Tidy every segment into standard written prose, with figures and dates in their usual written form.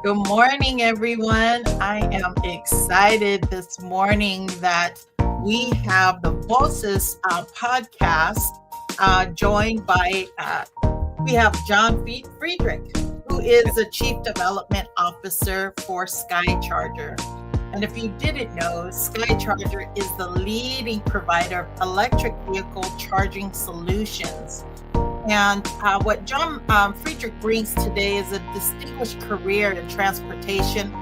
Good morning, everyone. I am excited this morning that we have the VOCES podcast joined by, we have John Friedrich, who is the Chief Development Officer for Skycharger. And if you didn't know, Skycharger is the leading provider of electric vehicle charging solutions. And what John Friedrich brings today is a distinguished career in transportation,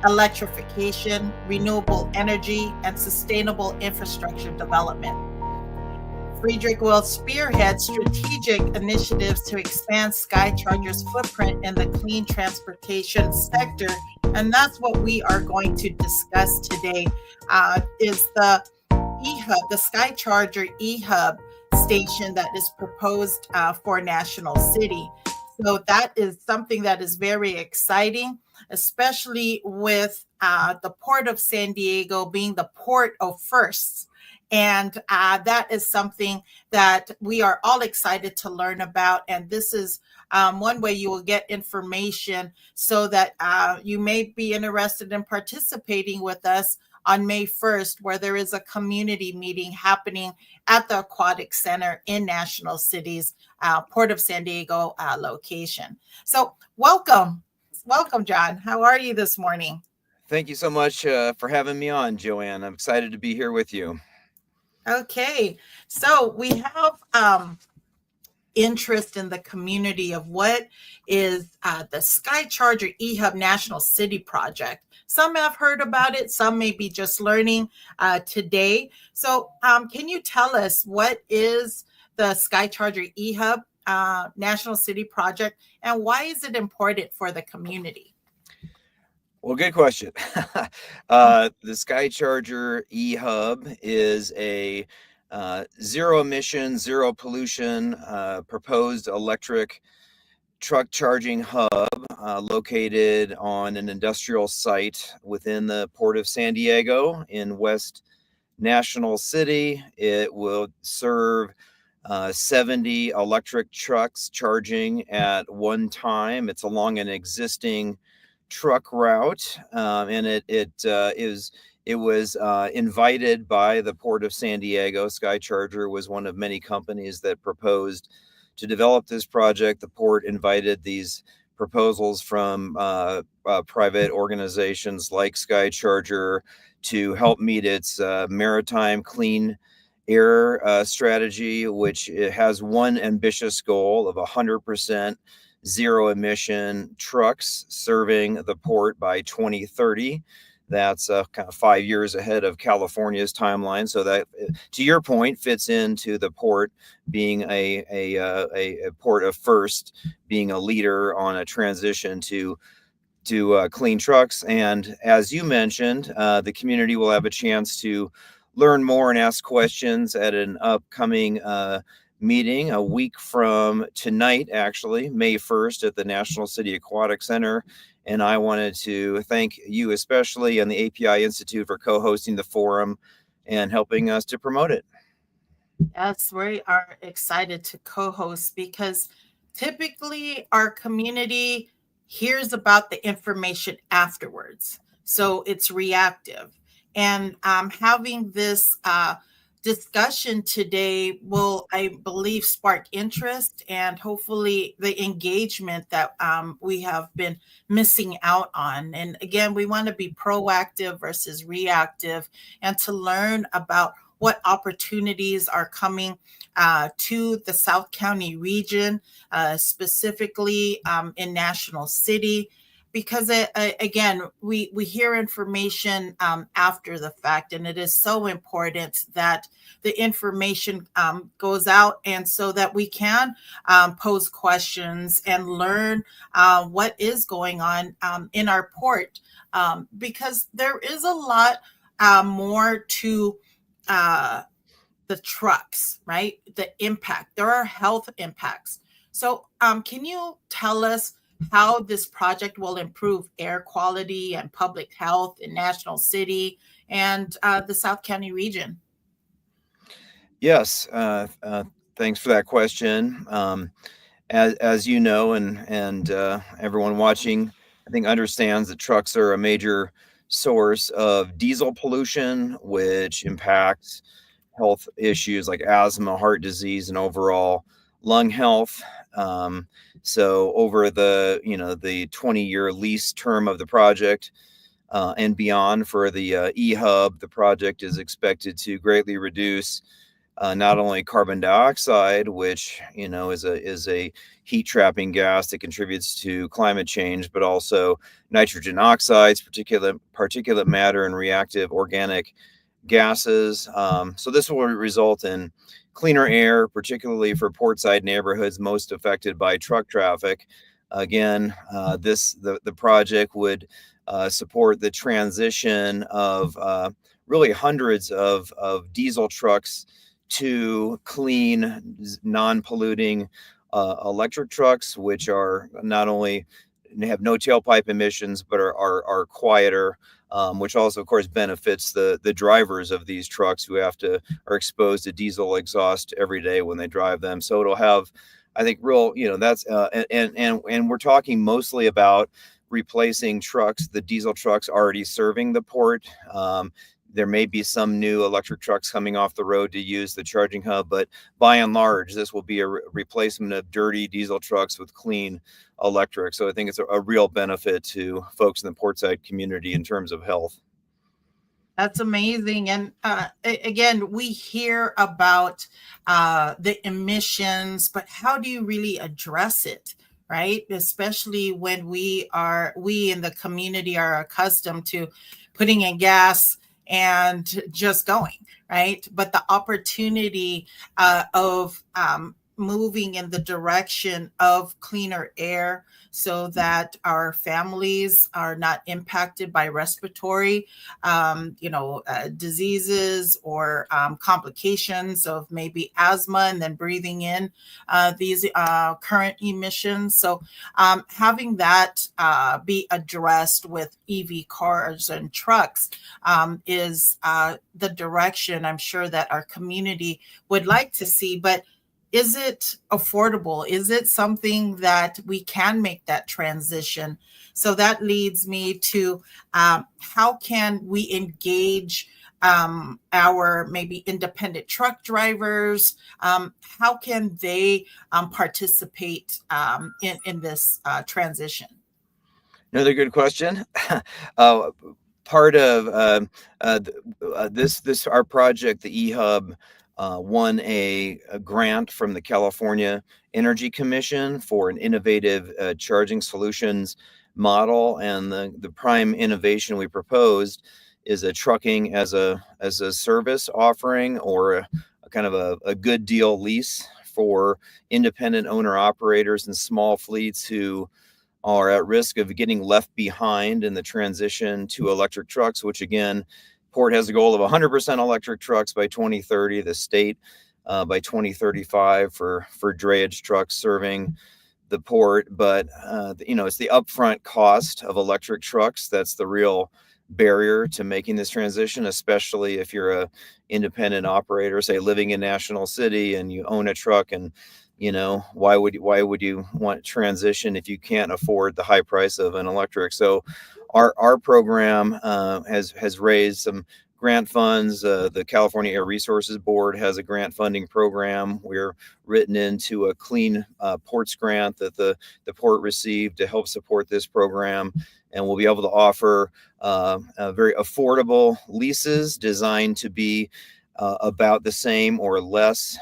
electrification, renewable energy, and sustainable infrastructure development. Friedrich will spearhead strategic initiatives to expand Skycharger's footprint in the clean transportation sector. And that's what we are going to discuss today, is the eHub, the Skycharger eHub station that is proposed for National City. So that is something that is very exciting, especially with the Port of San Diego being the port of firsts. And that is something that we are all excited to learn about. And this is one way you will get information so that you may be interested in participating with us on May 1st, where there is a community meeting happening at the Aquatic Center in National City's Port of San Diego location. So welcome, John. How are you this morning? Thank you so much for having me on, Joanne. I'm excited to be here with you. Okay, so we have interest in the community of what is the Skycharger eHub National City project. Some have heard about it, some may be just learning today. So can you tell us what is the Skycharger eHub National City project, and why is it important for the community? Well, good question. The Skycharger eHub is a zero emission, zero pollution proposed electric truck charging hub located on an industrial site within the Port of San Diego in West National City. It will serve 70 electric trucks charging at one time. It's along an existing truck route, and it was invited by the Port of San Diego. Skycharger was one of many companies that proposed to develop this project. The port invited these proposals from private organizations like Skycharger to help meet its maritime clean air strategy, which it has one ambitious goal of 100% zero emission trucks serving the port by 2030. That's kind of 5 years ahead of California's timeline. So that, to your point, fits into the port being a port of first, being a leader on a transition to clean trucks. And as you mentioned, the community will have a chance to learn more and ask questions at an upcoming meeting a week from tonight, actually, May 1st at the National City Aquatic Center. And I wanted to thank you especially and the API Institute for co-hosting the forum and helping us to promote it. Yes, we are excited to co-host because typically our community hears about the information afterwards. So it's reactive. And having this discussion today will, I believe, spark interest and hopefully the engagement that we have been missing out on. And again, we want to be proactive versus reactive and to learn about what opportunities are coming to the South County region, specifically in National City. because again, we hear information after the fact, and it is so important that the information goes out, and so that we can pose questions and learn what is going on in our port, because there is a lot more to the trucks, right? The impact. There are health impacts. So, can you tell us how this project will improve air quality and public health in National City and the South County region? Yes, thanks for that question. As you know, and everyone watching, I think understands that trucks are a major source of diesel pollution, which impacts health issues like asthma, heart disease, and overall lung health. Um, so over the 20-year lease term of the project and beyond for the e-hub, the project is expected to greatly reduce not only carbon dioxide, which is a heat trapping gas that contributes to climate change, but also nitrogen oxides, particulate matter, and reactive organic gases. So this will result in cleaner air, particularly for portside neighborhoods most affected by truck traffic. Again, the project would support the transition of really hundreds of diesel trucks to clean, non-polluting electric trucks, which are not only have no tailpipe emissions, but are quieter, which also, of course, benefits the drivers of these trucks who are exposed to diesel exhaust every day when they drive them. So it'll have, I think, real, that's and we're talking mostly about replacing trucks, the diesel trucks already serving the port. There may be some new electric trucks coming off the road to use the charging hub, but by and large, this will be a replacement of dirty diesel trucks with clean electric. So I think it's a real benefit to folks in the portside community in terms of health. That's amazing. And again, we hear about the emissions, but how do you really address it, right? Especially when we in the community are accustomed to putting in gas and just going, right? But the opportunity of moving in the direction of cleaner air so that our families are not impacted by respiratory, diseases or complications of maybe asthma, and then breathing in these current emissions. So having that be addressed with EV cars and trucks is the direction I'm sure that our community would like to see. But is it affordable? Is it something that we can make that transition? So that leads me to how can we engage our maybe independent truck drivers? How can they participate in this transition? Another good question. uh, Part of this our project, the eHub, won a grant from the California Energy Commission for an innovative charging solutions model, and the prime innovation we proposed is a trucking as a service offering, or a kind of a good deal lease for independent owner operators and small fleets who are at risk of getting left behind in the transition to electric trucks, which again, Port has a goal of 100% electric trucks by 2030, the state by 2035 for drayage trucks serving the port. But, it's the upfront cost of electric trucks that's the real barrier to making this transition, especially if you're a independent operator, say living in National City, and you own a truck. And why would you want transition if you can't afford the high price of an electric? So our program has raised some grant funds. The California Air Resources Board has a grant funding program. We're written into a clean ports grant that the port received to help support this program, and we'll be able to offer very affordable leases designed to be about the same or less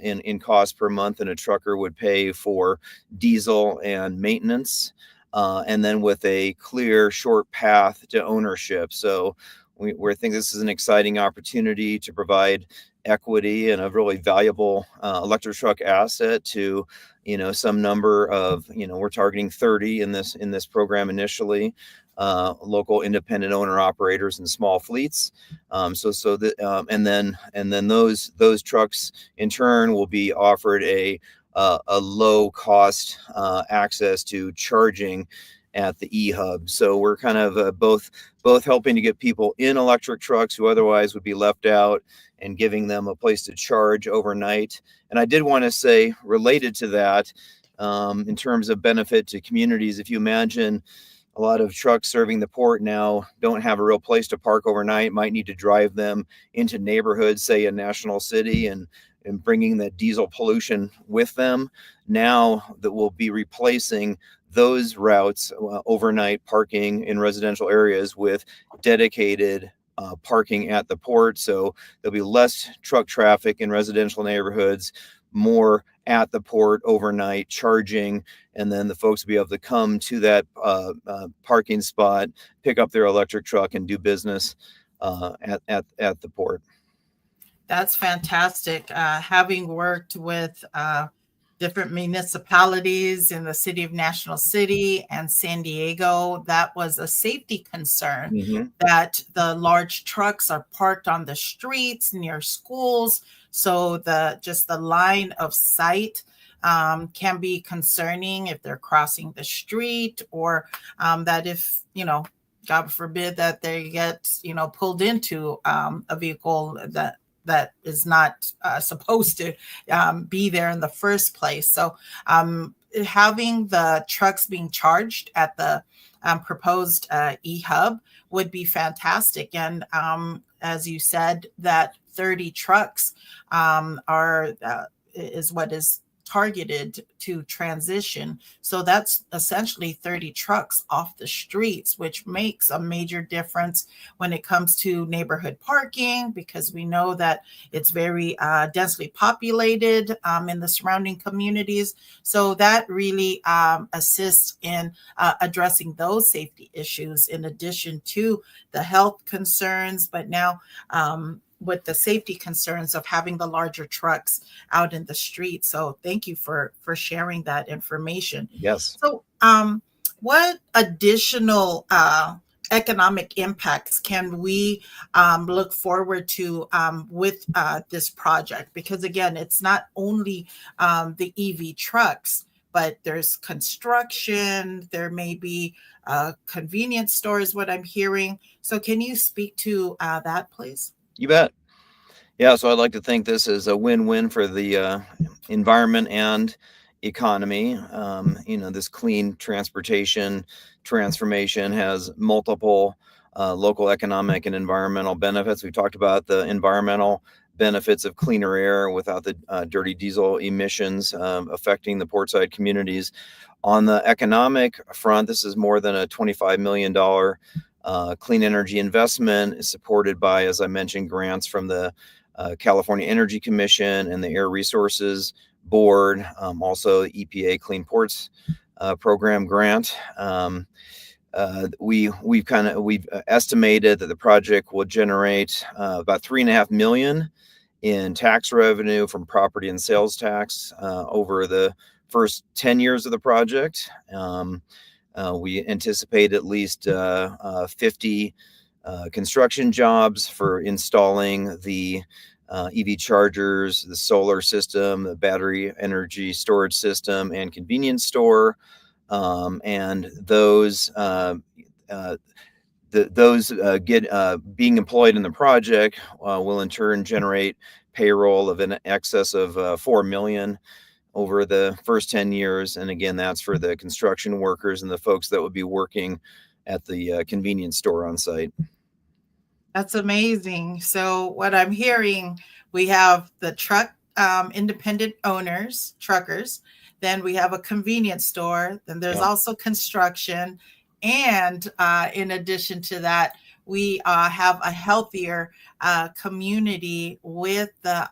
in cost per month than a trucker would pay for diesel and maintenance. and then with a clear, short path to ownership. So we think this is an exciting opportunity to provide equity and a really valuable electric truck asset to, some number of, we're targeting 30 in this program initially, local independent owner operators and small fleets. And then those trucks in turn will be offered a low cost access to charging at the e-hub. So we're kind of both helping to get people in electric trucks who otherwise would be left out, and giving them a place to charge overnight. And I did want to say, related to that, in terms of benefit to communities, if you imagine a lot of trucks serving the port now don't have a real place to park overnight, might need to drive them into neighborhoods, say in National City, and bringing the diesel pollution with them. Now that we'll be replacing those routes, overnight parking in residential areas, with dedicated parking at the port. So there'll be less truck traffic in residential neighborhoods, more at the port overnight charging, and then the folks will be able to come to that parking spot, pick up their electric truck, and do business at the port. That's fantastic. Having worked with different municipalities in the city of National City and San Diego, that was a safety concern, that the large trucks are parked on the streets near schools. So the line of sight can be concerning if they're crossing the street, or that if, God forbid that they get, pulled into a vehicle that is not supposed to be there in the first place. So having the trucks being charged at the proposed e-hub would be fantastic. And as you said, that 30 trucks is what is targeted to transition. So that's essentially 30 trucks off the streets, which makes a major difference when it comes to neighborhood parking, because we know that it's very densely populated in the surrounding communities. So that really assists in addressing those safety issues, in addition to the health concerns, but now with the safety concerns of having the larger trucks out in the street. So thank you for sharing that information. Yes. So what additional economic impacts can we look forward to with this project? Because again, it's not only the EV trucks, but there's construction, there may be convenience stores, what I'm hearing. So can you speak to that, please? You bet. Yeah, so I'd like to think this is a win-win for the environment and economy. This clean transportation transformation has multiple local economic and environmental benefits. We talked about the environmental benefits of cleaner air without the dirty diesel emissions affecting the portside communities. On the economic front, this is more than a $25 million clean energy investment, is supported by, as I mentioned, grants from the California Energy Commission and the Air Resources Board, also the EPA Clean Ports Program grant. We've estimated that the project will generate about $3.5 million in tax revenue from property and sales tax over the first 10 years of the project. We anticipate at least 50 construction jobs for installing the EV chargers, the solar system, the battery energy storage system, and convenience store. And those being employed in the project will in turn generate payroll of in excess of $4 million over the first 10 years. And again, that's for the construction workers and the folks that would be working at the convenience store on site. That's amazing. So what I'm hearing, we have the truck independent owners, truckers, then we have a convenience store, then there's also construction. And in addition to that, we have a healthier community with the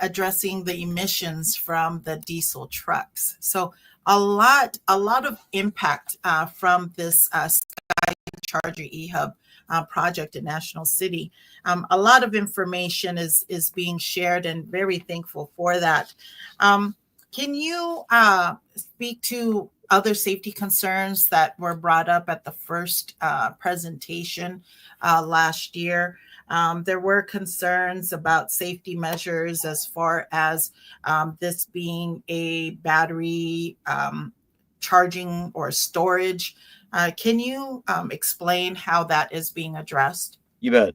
addressing the emissions from the diesel trucks. So a lot of impact from this Skycharger eHub project in National City. A lot of information is being shared, and very thankful for that. Can you speak to other safety concerns that were brought up at the first presentation last year? There were concerns about safety measures as far as this being a battery charging or storage. Can you explain how that is being addressed? You bet.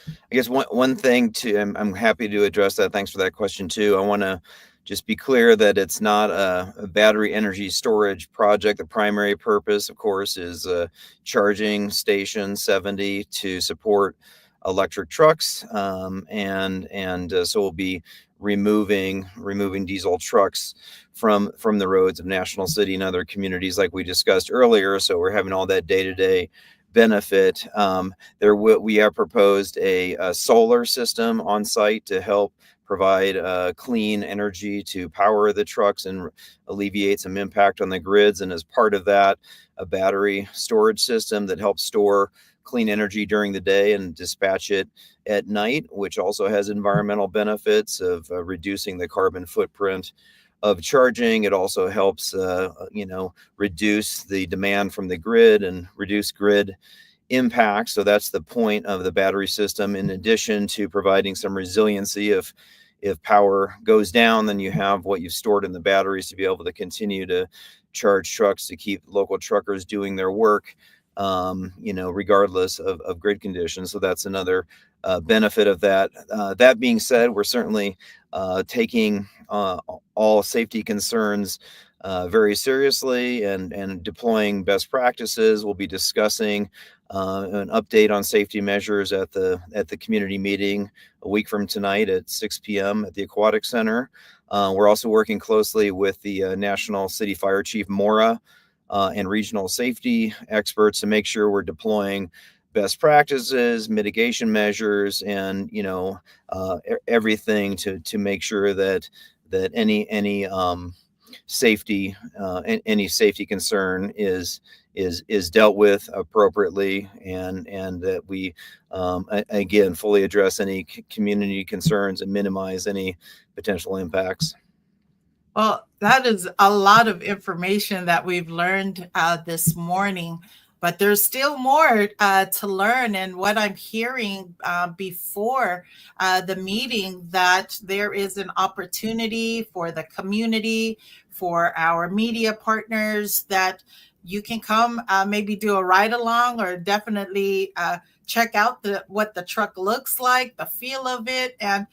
I guess one thing I'm happy to address that. Thanks for that question too. I want to just be clear that it's not a battery energy storage project. The primary purpose, of course, is charging station 70 to support electric trucks, so we'll be removing diesel trucks from the roads of National City and other communities like we discussed earlier. So we're having all that day-to-day benefit. We have proposed a solar system on site to help provide clean energy to power the trucks and alleviate some impact on the grids. And as part of that, a battery storage system that helps store clean energy during the day and dispatch it at night, which also has environmental benefits of reducing the carbon footprint of charging. It also helps, reduce the demand from the grid and reduce grid impact. So that's the point of the battery system. In addition to providing some resiliency, if power goes down, then you have what you've stored in the batteries to be able to continue to charge trucks to keep local truckers doing their work, regardless of grid conditions. So that's another benefit of that. That being said, we're certainly taking all safety concerns very seriously and deploying best practices. We'll be discussing an update on safety measures at the community meeting a week from tonight at 6 p.m. at the Aquatic Center. We're also working closely with the National City Fire Chief Mora and regional safety experts to make sure we're deploying best practices, mitigation measures, and everything to make sure that any safety concern is dealt with appropriately, and that we again fully address any community concerns and minimize any potential impacts. Well, that is a lot of information that we've learned this morning, but there's still more to learn. And what I'm hearing before the meeting, that there is an opportunity for the community, for our media partners, that you can come maybe do a ride along, or definitely check out what the truck looks like, the feel of it, and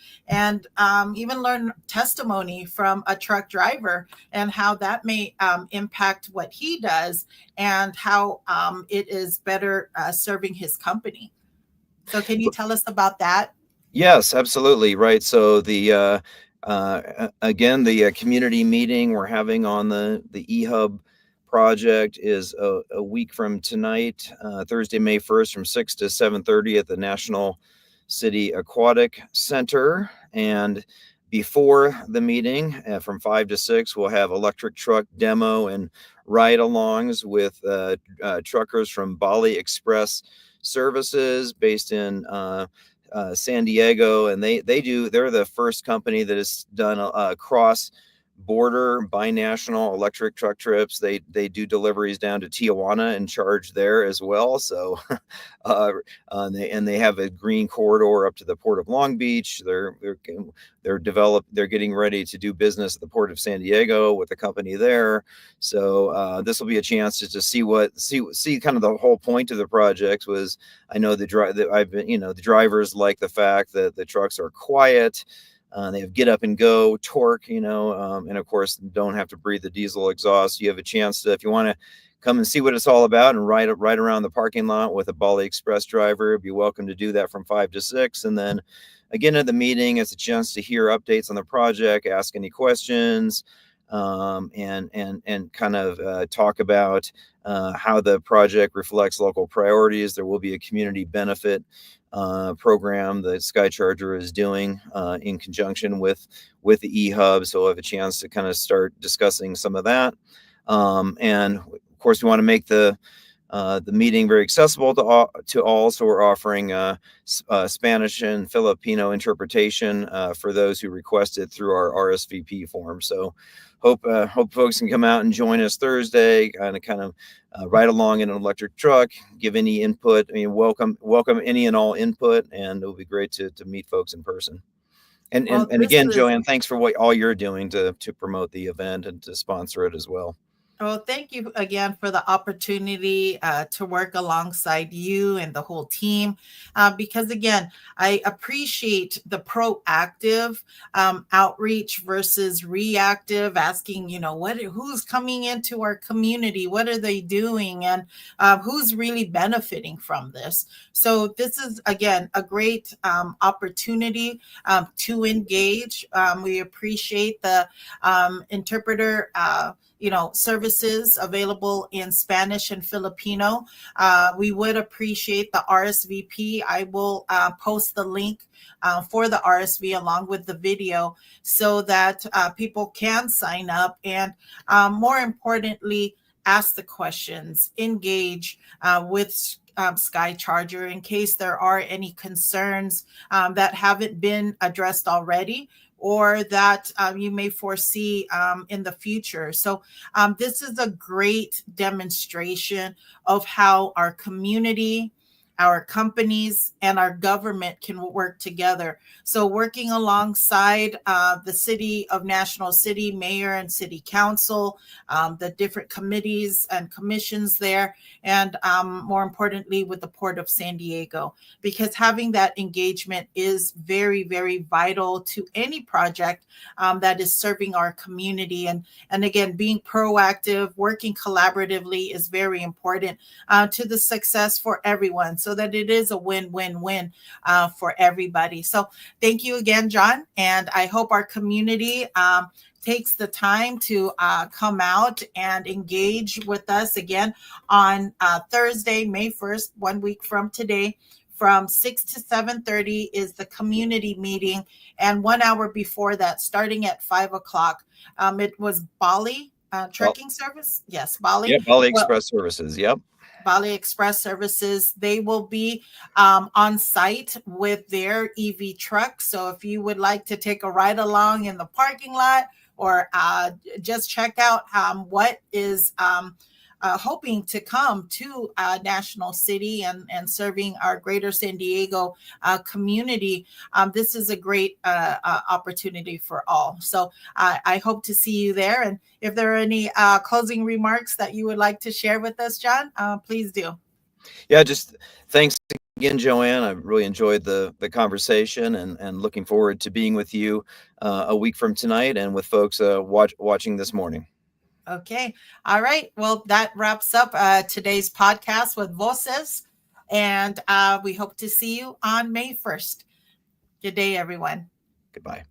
even learn testimony from a truck driver and how that may impact what he does, and how it is better serving his company. So can you tell us about that? Yes, absolutely. Right. So the community meeting we're having on the eHub project is a week from tonight, Thursday, May 1st, from 6 to 7:30 at the National City Aquatic Center. And before the meeting, from 5 to 6, we'll have electric truck demo and ride-alongs with truckers from Bali Express Services based in San Diego, and they're the first company that has done a cross border binational electric truck trips. They do deliveries down to Tijuana and charge there as well. So they have a green corridor up to the Port of Long Beach. They're getting ready to do business at the Port of San Diego with a company there. So this will be a chance to see kind of the whole point of the project. Was, I know the drivers like the fact that the trucks are quiet. They have get up and go torque, and of course don't have to breathe the diesel exhaust. You have a chance to, if you want to come and see what it's all about and ride around the parking lot with a Bali Express driver, be welcome to do that from 5 to 6. And then again at the meeting, it's a chance to hear updates on the project, ask any questions, and kind of talk about how the project reflects local priorities. There will be a community benefit program that Skycharger is doing in conjunction with the eHub. So we'll have a chance to kind of start discussing some of that. And of course, we want to make the meeting very accessible to all. So we're offering Spanish and Filipino interpretation for those who requested through our RSVP form. So hope folks can come out and join us Thursday, kind of ride along in an electric truck, give any input. I mean, welcome any and all input, and it'll be great to meet folks in person. And again, Joanne, thanks for all you're doing to promote the event and to sponsor it as well. Well, thank you again for the opportunity to work alongside you and the whole team. Because again, I appreciate the proactive outreach versus reactive, asking, who's coming into our community? What are they doing? And who's really benefiting from this? So this is, again, a great opportunity to engage. We appreciate the interpreter services available in Spanish and Filipino. We would appreciate the RSVP. I will post the link for the RSV along with the video so that people can sign up and more importantly, ask the questions, engage with Skycharger in case there are any concerns that haven't been addressed already, or that you may foresee in the future. So this is a great demonstration of how our community, our companies, and our government can work together. So working alongside the City of National City, Mayor and City Council, the different committees and commissions there, and more importantly with the Port of San Diego, because having that engagement is very, very vital to any project that is serving our community. And again, being proactive, working collaboratively is very important to the success for everyone, so that it is a win-win-win for everybody. So thank you again, John. And I hope our community takes the time to come out and engage with us again on Thursday, May 1st, 1 week from today. From 6 to 7:30 is the community meeting. And 1 hour before that, starting at 5 o'clock, it was Bali trekking service. Yes, Bali. Yeah, Bali Express Services. Yep. Bali Express Services. They will be on site with their EV truck. So if you would like to take a ride along in the parking lot, or just check out what is hoping to come to National City and serving our greater San Diego community, this is a great opportunity for all. So I hope to see you there. And if there are any closing remarks that you would like to share with us, John, please do. Yeah, just thanks again, Joanne. I really enjoyed the conversation, and looking forward to being with you a week from tonight and with folks watching this morning. Okay. All right. Well, that wraps up today's podcast with VOCES, and we hope to see you on May 1st. Good day, everyone. Goodbye.